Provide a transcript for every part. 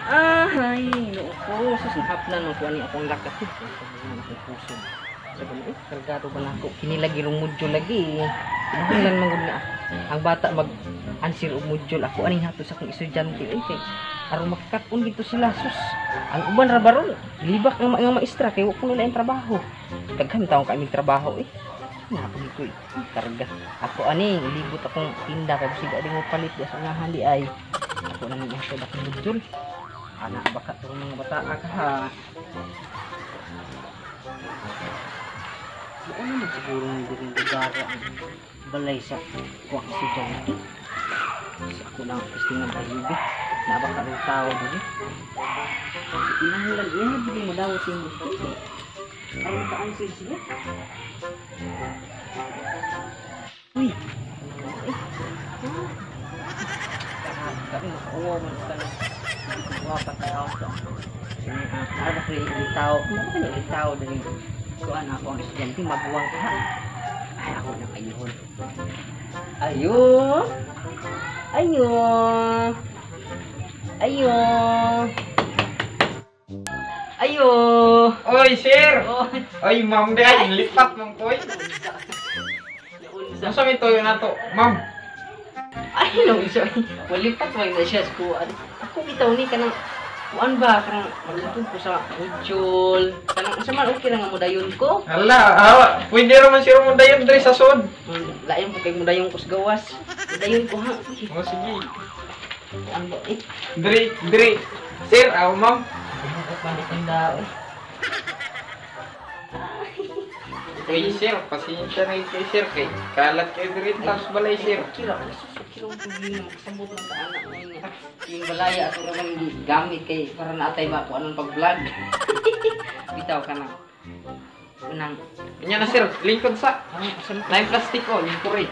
Ay, loko. Susahap na nung kuha niya akong lakat. Pagkakuhan akong puso. Sabi na, kargado ba na ako? Kinilagi rong module lagi. Kinahanglan magod na. Ang bata mag-answer og module. Ako aning hato sa akong estudyante. Ay, kay aron makakapon dito sila. Sus. Ang uban rabaron. Libak ang mga maestra. Kaya wako nila yung trabaho. Daghan taong kami trabaho eh. Nakapag ko eh. Karga. Ako aning, ilibot akong tinda. Kaya siga di mo palit. Sa nga hali ay. Ako na nang asod akong module. Anak baka itong mga bata ka ha. Ano naman siguro ng guring gagara ang balay sa kuwang estudyante? Kasi ako lang gusto nga bayubi. Nabaka ng tao doon. Pinangilan yan, hindi mo daw sa yung gusto. Parang ka-answer siya. Uy! Kami nakakuha mo sa wapat tayo sa ano ko ilitaw ilitaw din kuan ako ang estudyante mabuwang ka ay ako na ayun ayun ayun ayun ayun Oy, sir! Oy, ma'am day, lipat mong koy. Ano sa mito yun na to, ma'am? ay no isa walipat mo na siya sa kuan ako bitaw ni kanang kuan ba kanang magtutog ko sa module kanang sa man okay ra nga modayon ko Hala, pwede raman si Ramon dayon dre sa sod. lain po kay modayon ko sa gawas modayon ko ha O sige. kuan ba eh Dre. Sir, ma'am. balik ang daw Oy, sir, pasensya na kay sir kay kalat kay dre tapos balay sir. kira kilong problema makasabot lang ta anak niya yung balaya ato ra man gamit kay para natay ba kung anong pag-vlog bitaw ka na unang Kanya na sir, lingkod sa lain plastiko, lingkod.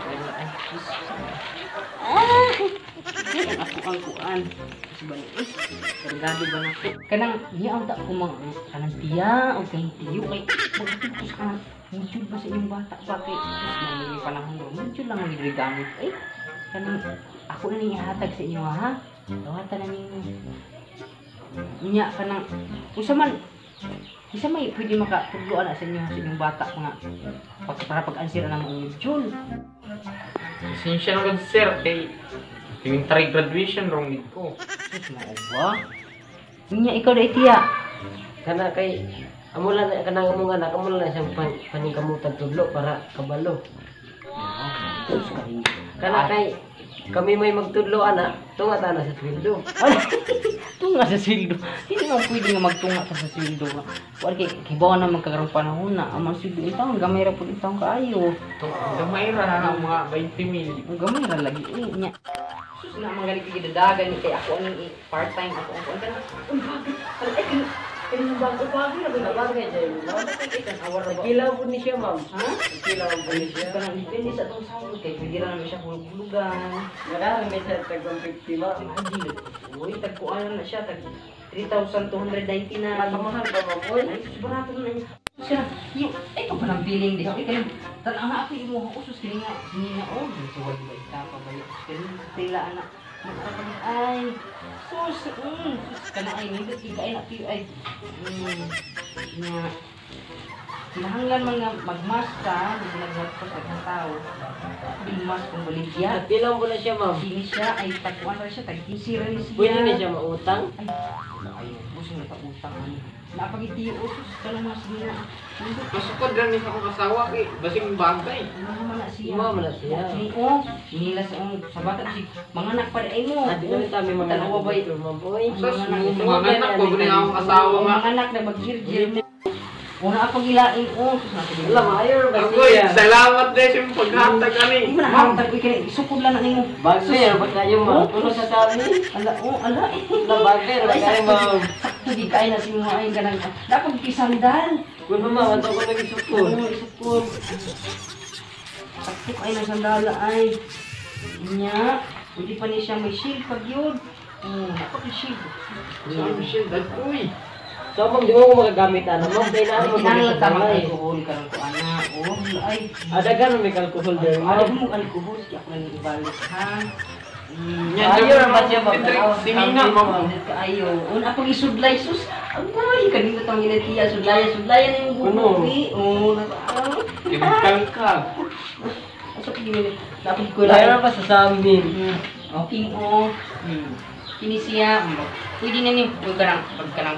ako ang kuan sabay kargado ba nako kanang niya ang ta ko mga kanang tiya o kay tiyo kay magtipos ka medyo ba sa inyong bata ba kay may panahon mo medyo lang ang gamit ay kanang ako na niya hatag sa inyo ha tawatan na ninyo niya kanang usa man isa may pwede makatudloan na sa inyong bata mga para pag-answer na ng module. Pasensya na gud sir kay yung try graduation wrong dito. Sus mao ba? Niya ikaw na itiya. Kana kay amulan na kanang among anak amulan na siyang paningkamutan tudlo para kabalo. Sus kay. Kana kay kami may magtudlo ana tunga ta na sa sweldo. Tunga sa sweldo. Hindi mo pwede nga magtunga ta sa sweldo. Kuan kay kibaw na magkakaroon panahon na amang sweldo itaw gamay ra pud itaw kaayo. Gamay ra na mga 20,000. Ang gamay ra lagi niya. Sus na mga gali dagan ni kay ako ang part-time ako ang kuan kana. Ay kini bago na Bagay dai. awar ba? Kilaw pud ni siya ma'am. Ha? Kilaw pud ni siya. Kanang depende sa atong sahod kay pwede ra naman siya hulug-hulugan. Marami may sa tag 150 ma'am. Uy, tagkuan na siya, tag 3,290 na. Mahal ba ma'am? Oy. Ay, barato na niya. Siya, yung, ito pa ng billing di. Okay, kayo, tanang na ako mo, usus kaya nga, sinina, oh, so wag ba itapa ba yun? Kaya tila, anak, magkakalit, ay, sus, ka na ay, nito, tigay na, ay, nga, kinahanglan mga magmas ka, hindi nag-magpas ang tao. Magmas kung baligya. Kilaw po na siya ma'am. Sini siya ay tagkuan ra siya, tag-kisira ni siya. Pwede na siya mautang. Ay, busing na utang ani. Napagitiyo usos ka lang mas gina. Masukod lang ni akong asawa kay basing bagay. Ano naman na siya? Imo man na siya. Oo, nila sa bata si mga anak pa ay mo. Adi na kami mga Tanawa ba ito ma'am. Oy. Mga anak ko gani akong asawa nga. Mga anak na maghirgir. Una ako gilain sus na ko. Wala maayo ba Agoy, siya? salamat din sa paghatag ani. Di man hatag ko kini isukod lang na nimo. Bagay ba kayo ma'am? Puno sa tali. Ala, ala. Na bagay ba kayo ma'am? Sakto di kay na si mo ay ganang. Dapat kisandal. Kun ma'am, ato ko nagisukod. Oo, isukod. Sakto kay na sandala ay. Inya, pwede pa ni siya may shield pag yun. Dapat yung shield. Sabi siya, dagkoy. So ma'am, di mo ko magagamit ano ma'am? Kaya na mo Kinahanglan tama sa kay kuhuli ka ng kuana. Oh, ay. Ada kan may alcohol din. Ada mo alcohol, di ako nang ibalik, ha? Yan, Ayaw yung naman siya, ma'am. Sinina, ma'am. Ayo, una pag isudlay sus. Ay, kanina tong ginatiya sudlayan yung Ano? buko. Oh, Chemical ka. Asok gini. Dapat ko Wala lang. pa sa amin. Okay, oh. Kini siya. Pwede na ni pagkanang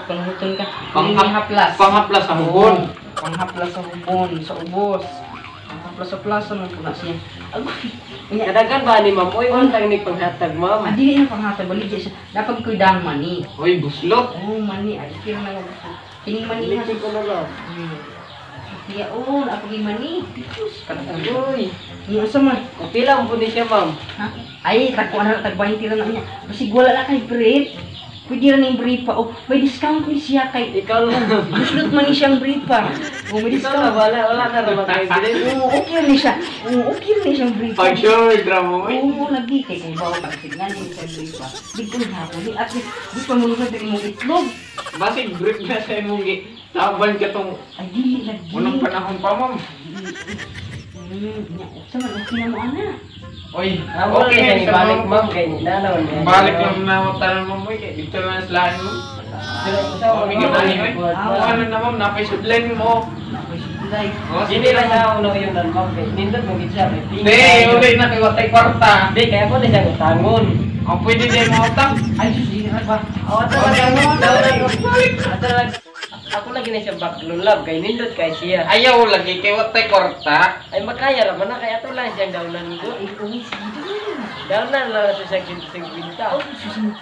panuhuton ka. Panghaplas. Panghaplas sa hubon. Panghaplas sa hubon, sa ubos. Panghaplas sa plaza mo po na siya. Agoy. Kadagan ba ni ma'am? Uy, wala tayong panghatag ma'am. Adi na panghaplas balik siya. Dapat ko dang mani. Hoy, buslot. Oh, mani. Ay, kira na gusto. Kining mani ha. Litik ko na lang. Iya, oh, napagi mani. Kadang Uy, Iya, asa man? pila mo po ni siya ma'am. Ha? Ay, tagkuan na tag 20 lang na niya. Kasi wala na kay brief. Pwede rin yung brief pa. Oh, may discount ni siya kay. Ikaw lang. Guslot man ni siyang brief pa. Oh, may Ikaw na, discount. wala na naman tayo bilhin. Oo, okay ni siya. Oo, okay ni siyang brief. Pag sure, drama mo. Oo, lagi kay kung bawa pag tignan din sa brief pa. Di ko na ako. At least, di pa mo na din mong itlog. Basig grip na sa imong taban ka tong Ay, dili lagi. unang panahon pa, ma'am. Sama, okay na mo, ana. Oy, Wala okay na na siya sa ibalik mga ma'am. Kaya nanaw niya. balik lang na matanan mo mo kay dito na sa lahan mo. Mami ka na yun. Ano na ma'am, napaisudlan mo. Ako'y sudlay. Oh, Hindi lang siya uno yun ng ma'am. Nindot mo gid siya. Hindi, uli na kay watay kwarta. Hindi, kaya ko na siya utangon. Ang pwede din mo utang. Ay, sus, di na ba? Awa talaga. Ako lagi na siya baklulab. Kay nindot kay siya. Ayaw lagi kay watay kwarta. Ay makaya raman na. Kaya ito lang siyang daunan ko. Ay, uwi, sige. Daunan lang sa siya ginta. Oh, susunod.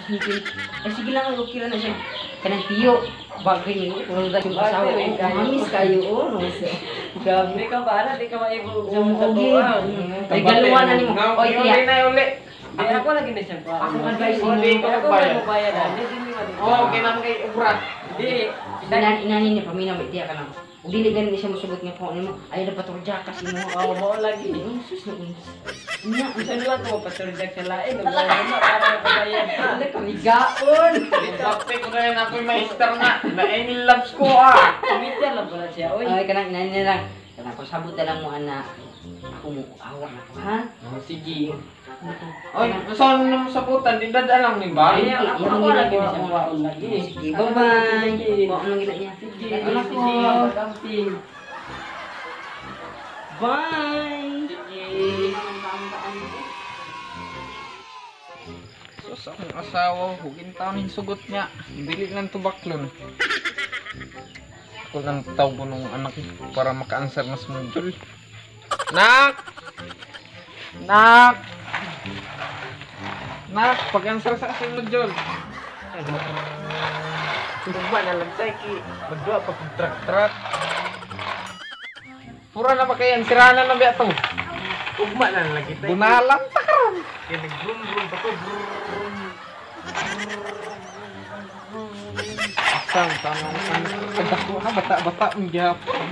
Ay, sige lang, okay lang na siya. Kanang tiyo. Bagay niyo, kung yung asawa ko, mamis kayo, oh. Grabe ka ba? Di ka maibo sa Oo, mga okay. tuwang. Ay, galuan na ni mo. Oy, Uli tiya. na uli. Di ako lagi na siya. Ako advice mo. Hindi ko Ako magbayad. mo bayad. Hindi mo Oo, kinang kay Ubra. Di. Inanin niya, paminaw, tiya ka lang. Kung dili ganun siya masugot nga po, mo, ay, dapat ako jakas mo. Oo, mo lagi. Ay, sus na unis. Nya, Isa naman ko paturjak sa lain. Nagbayad mo para mabayad ka. Ano kami gaon? Bakit ko kaya na ako'y maester na. Na-in loves ko ah. Kumita lang pala siya. Uy. Ay, kanang inanin na lang. Kanang kung sabot na lang mo, anak. Ako mo, awa na ko, ha? Oh, sige. Oy, saan naman sa putan? Di dadalang ni ba? Ay, ako lagi na siya waon lagi. Sige, bye-bye. Bawa nang gina niya. Sige, Anak ko. camping. Bye! Sus, akong asawa, hugin taon yung sugot niya. Dili lang tubaklon. Ako lang tawag ko nung anak ko para maka-answer na sa module. Nak! Nak! Nak, pag-answer sa aking module. Tugba na lang tayo ki. Magdua pa kong truck-truck. Pura na pa kayan, sirana na ba ito? Ugma na lagi tayo. Bunalang takaron. Kaya nag-brum-brum pa to. Asam, tanong. Ang dako ha, bata-bata ang gyapon.